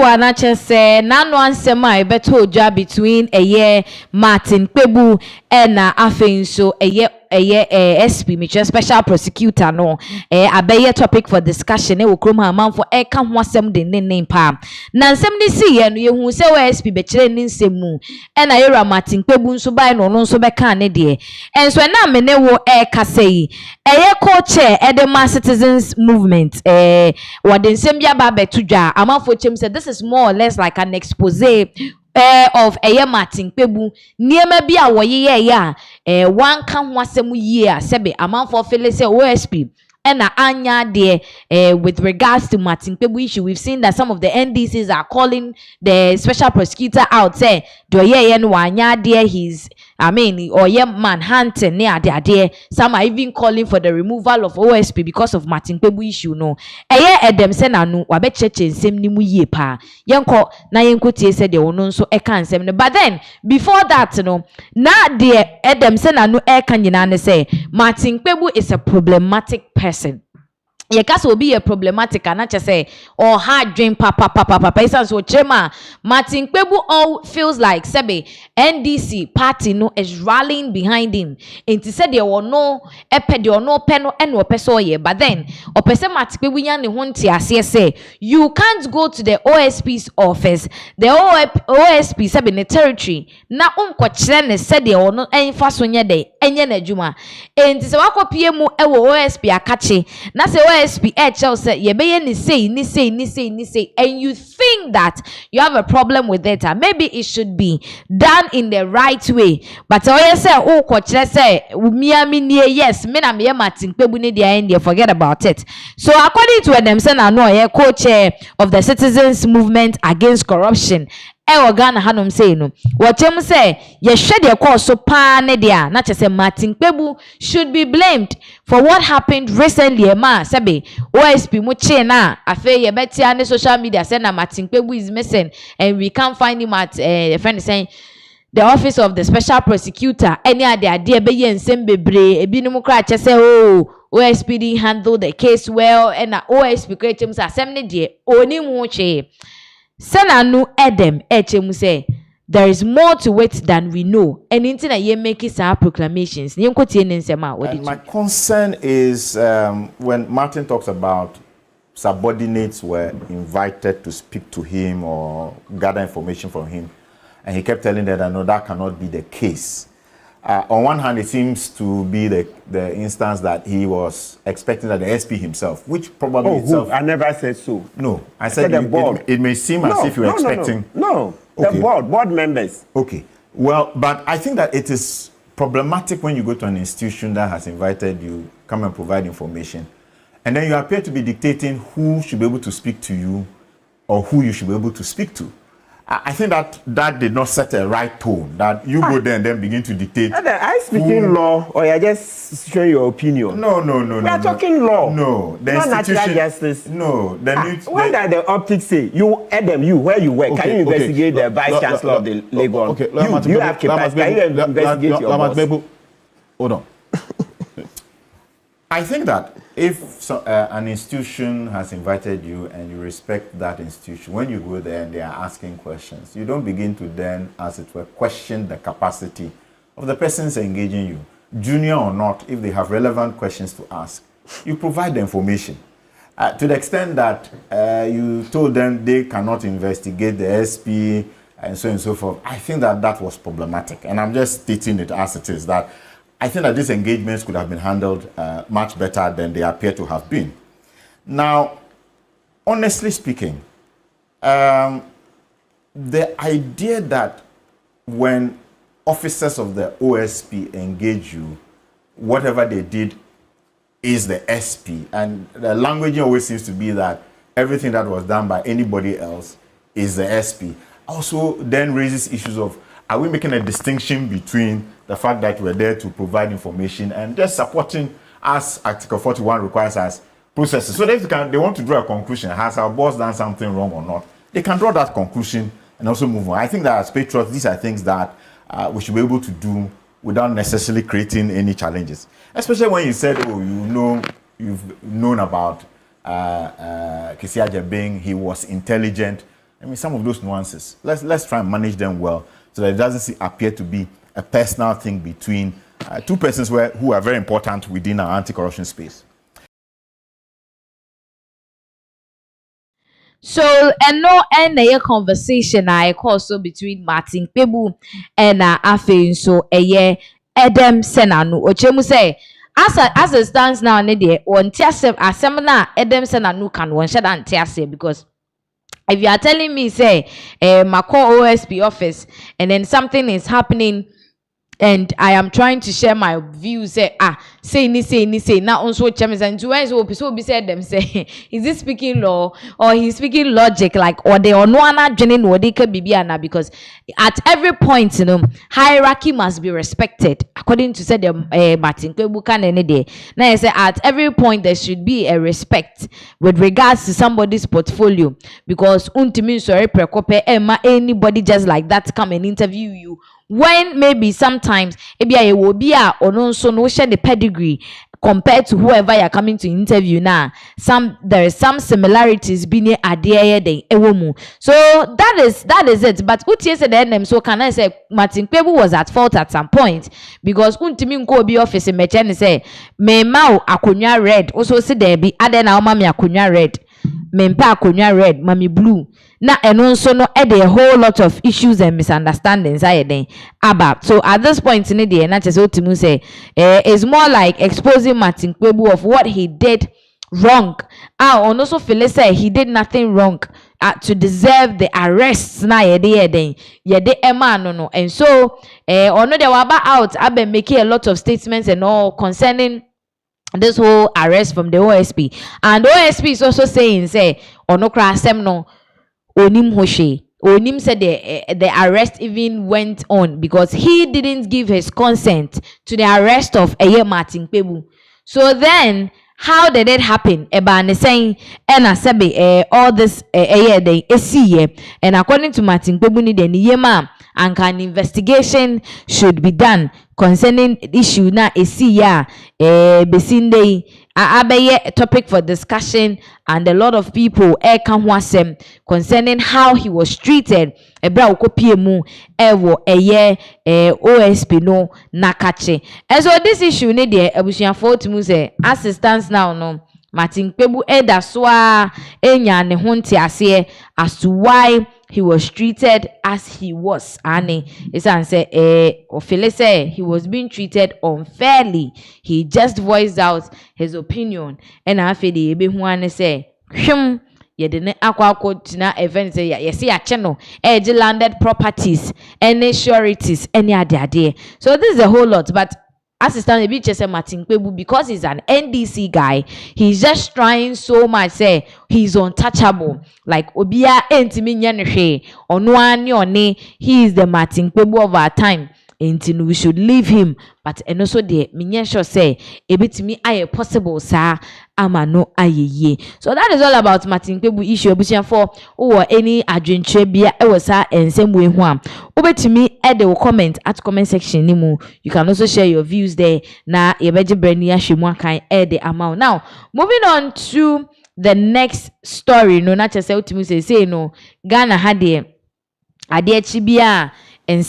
anache say nanu ansema ebeto oja between Martin Kpebu and afenso SP Mitchell special prosecutor no abeye topic for discussion we krom ha man for ka ho asem de nene pa na nsem ni si ye no ye hu se OSP be kire ni nsem mu na yera Martin Kpebu nso bai no nso be ka ne de enso na me ne wo ka sei co-chair Edem Citizens Movement what the nsem bia ba betudwa amanfo chem said this is more or less like an expose of Martin Kpebu niema bi a woyeye ya wan ka ho asem yie a sebe amanfo fele say OSP and anya there with regards to Martin Kpebu issue. We've seen that some of the NDCs are calling the special prosecutor out say do ye no anya there he's or manhunting near there. Some are even calling for the removal of OSP because of Martin Kpebu issue no Edem Senanu wabe cheche nsem ni mu yie pa yenko na yenko tie said de ono nso eka nsem no. But then before that no na the Edem Senanu eka nyina ne say Martin Kpebu is a problematic person. Ye kasa obi ye problematic anache say or hard dream papa so chema Martin Kpebu all feels like sebe NDC party no is rallying behind him enti said there were no epe there no peno eno peso ye. But then opese Martin Kpebu yan ne ho ntiase say you can't go to the OSP's office the OSP sebe ne territory na unko kire ne said there no enfa so nye de enye na adwuma enti se wakopie mu ewo OSP akache na se OSP say yebeye ni say and you think that you have a problem with it maybe it should be done in the right way. But say oh kochire say miami nie yes me na me Martin Kpebu ni dia forget about it. So according to Edem Senanu co-chair of the Citizens Movement Against Corruption Ghana hanom say no watchem say ye hwe de call so pa ne dia na chese Martin Kpebu should be blamed for what happened recently sebe OSP mu che na afa ye betia ne social media say na Martin Kpebu is missing and we can't find him at a friend saying the office of the special prosecutor any ade be ye nsem bebre ebinum kra che say oh OSP didn't handle the case well and OSP createm say asem ne de oni mu che Senanu Edem Echemu say there is more to it than we know. And into ye make our proclamations. My concern is when Martin talks about subordinates were invited to speak to him or gather information from him, and he kept telling them that no, that cannot be the case. On one hand, it seems to be the instance that he was expecting that the SP himself, which probably itself... I never said so. No, I said the board. It may seem as if you were expecting... No. Okay. The board members. Okay. Well, but I think that it is problematic when you go to an institution that has invited you, come and provide information, and then you appear to be dictating who should be able to speak to you or who you should be able to speak to. I think that did not set a right tone. That you go there and then begin to dictate. I speaking law, or you just showing your opinion. No. We are talking law. No, the not institution. Natural justice. No, what does the optics say? You, Edem, where you work, can you investigate the vice chancellor of the Lagos? Okay, you have capacity. Can you investigate your boss? Hold on. I think that if an institution has invited you and you respect that institution, when you go there and they are asking questions, you don't begin to then, as it were, question the capacity of the persons engaging you, junior or not. If they have relevant questions to ask, you provide the information. To the extent that you told them they cannot investigate the SP and so on and so forth, I think that was problematic. And I'm just stating it as it is, that I think that these engagements could have been handled much better than they appear to have been. Now, honestly speaking, the idea that when officers of the OSP engage you, whatever they did is the SP, and the language always seems to be that everything that was done by anybody else is the SP, also then raises issues of, are we making a distinction between the fact that we're there to provide information and just supporting, as Article 41 requires us, processes? So if they want to draw a conclusion, has our boss done something wrong or not, they can draw that conclusion and also move on. I think that as patriots, these are things that we should be able to do without necessarily creating any challenges. Especially when you said, oh, you've known about Kisia Jabing, he was intelligent. I mean, some of those nuances. Let's try and manage them well so that it doesn't appear to be a personal thing between two persons who are very important within our anti-corruption space. So, and no end a conversation I call so between Martin Kpebu and Afe so Edem Senanu. Ochemu say as it stands now, ne on tiasem asemna Edem Senanu can one shut and tiase because if you are telling me say my core OSP office and then something is happening and I am trying to share my views. Say now also chairman and to when so be said them say is this speaking law or he's speaking logic like or they or no one joining or they could be because at every point hierarchy must be respected according to said Martin Kpebu can any day. Now I say at every point there should be a respect with regards to somebody's portfolio because untimi sorry prekope anybody just like that come and interview you. When maybe sometimes ebia will be or no so no share the pedigree compared to whoever you're coming to interview now. There is some similarities being adhere de ewomu. So that is it. But utie said them so can I say Martin Kpebu was at fault at some point because untimi nko obi office meche say me ma akonya red also say there be ade na mama akonya red. Mempa akonya red, mami blue. Na eno so no a whole lot of issues and misunderstandings about. So at this point in the day, na chese otimu say it's more like exposing Martin Kpebu of what he did wrong. And also feel say he did nothing wrong to deserve the arrests na yede ema no. And so ono they were about out I've been making a lot of statements and all concerning this whole arrest from the OSP. And the OSP is also saying, say, onokra semno onim hoshe. Onim said the arrest even went on because he didn't give his consent to the arrest of Martin Kpebu. So then, how did it happen? Eba saying, sebe all this they and according to Martin Kpebu ni den yema and an investigation should be done concerning issue na besinde a topic for discussion and a lot of people concerning how he was treated ebra okopiemu ewo OSP no nakache. And so this issue ne de abusuafo timu say assistance now no Martin Kpebu eda so enya ne ho ntiase as to why he was treated as he was. And it's say Ophelia say he was being treated unfairly. He just voiced out his opinion. And after the ebe say yedene akwa tina event say yes ya channel landed properties any sureties any ade. So this is a whole lot, but assistant a bit just Martin Kpebu because he's an NDC guy, he's just trying so much say he's untouchable. Like obia entimi nyanhwe ono ani one, he is the Martin Kpebu of our time. Until we should leave him, but and also the minyensho say a bit me aye possible sir amano aye. So that is all about Martin Kpebu issue abusian for or any adventure bia e was and same way one. Over to me at the comment at comment section nimu. You can also share your views there na ebeje brani ahwemu kan the amount. Now moving on to the next story, no na chese utimi say no Ghana had ade chibia